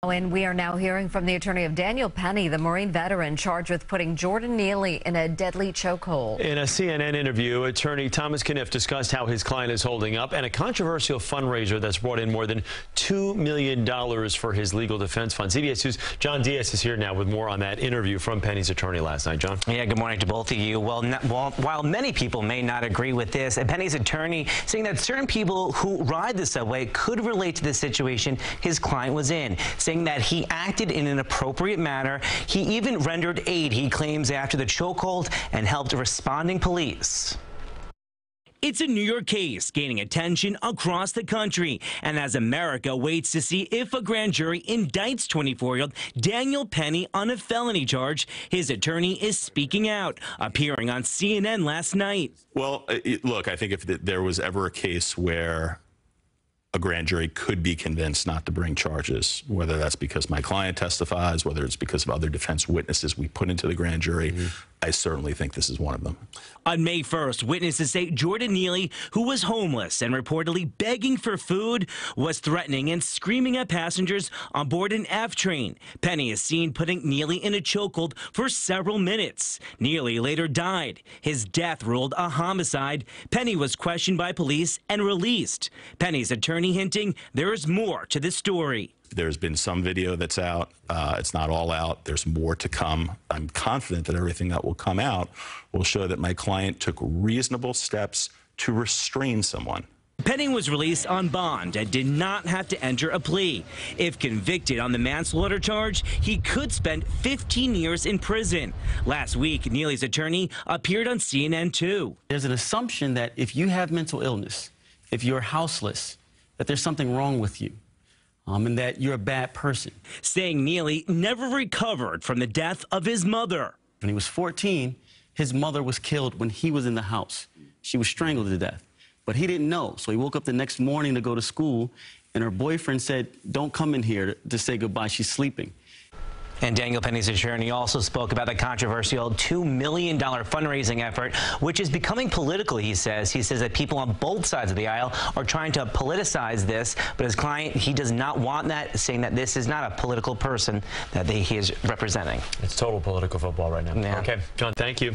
And we are now hearing from the attorney of Daniel Penny, the Marine veteran charged with putting Jordan Neely in a deadly chokehold. In a CNN interview, attorney Thomas Kniff discussed how his client is holding up and a controversial fundraiser that's brought in more than $2 million for his legal defense fund. CBS News' John Diaz is here now with more on that interview from Penny's attorney last night. John? Yeah, good morning to both of you. Well, while many people may not agree with this, Penny's attorney saying that certain people who ride the subway could relate to the situation his client was in, saying that he acted in an appropriate manner. He even rendered aid, he claims, after the chokehold and helped responding police. It's a New York case gaining attention across the country. And as America waits to see if a grand jury indicts 24-year-old Daniel Penny on a felony charge, his attorney is speaking out, appearing on CNN last night. Well, look, I think if there was ever a case where a grand jury could be convinced not to bring charges, whether that's because my client testifies, whether it's because of other defense witnesses we put into the grand jury, I certainly think this is one of them. On May 1st, witnesses say Jordan Neely, who was homeless and reportedly begging for food, was threatening and screaming at passengers on board an F train. Penny is seen putting Neely in a chokehold for several minutes. Neely later died. His death ruled a homicide. Penny was questioned by police and released. Penny's attorney hinting there is more to this story. There's been some video that's out. It's not all out. There's more to come. I'm confident that everything that will come out will show that my client took reasonable steps to restrain someone. Penny was released on bond and did not have to enter a plea. If convicted on the manslaughter charge, he could spend 15 years in prison. Last week, Neely's attorney appeared on CNN too. There's an assumption that if you have mental illness, if you're houseless, that there's something wrong with you. And that you're a bad person. Saying Neely never recovered from the death of his mother. When he was 14, his mother was killed when he was in the house. She was strangled to death. But he didn't know, so he woke up the next morning to go to school, and her boyfriend said, "Don't come in here to say goodbye, she's sleeping." And Daniel Penny's attorney also spoke about the controversial $2 million fundraising effort, which is becoming political, he says. He says that people on both sides of the aisle are trying to politicize this, but his client, he does not want that, saying that this is not a political person that he is representing. It's total political football right now. Yeah. Okay, John, thank you.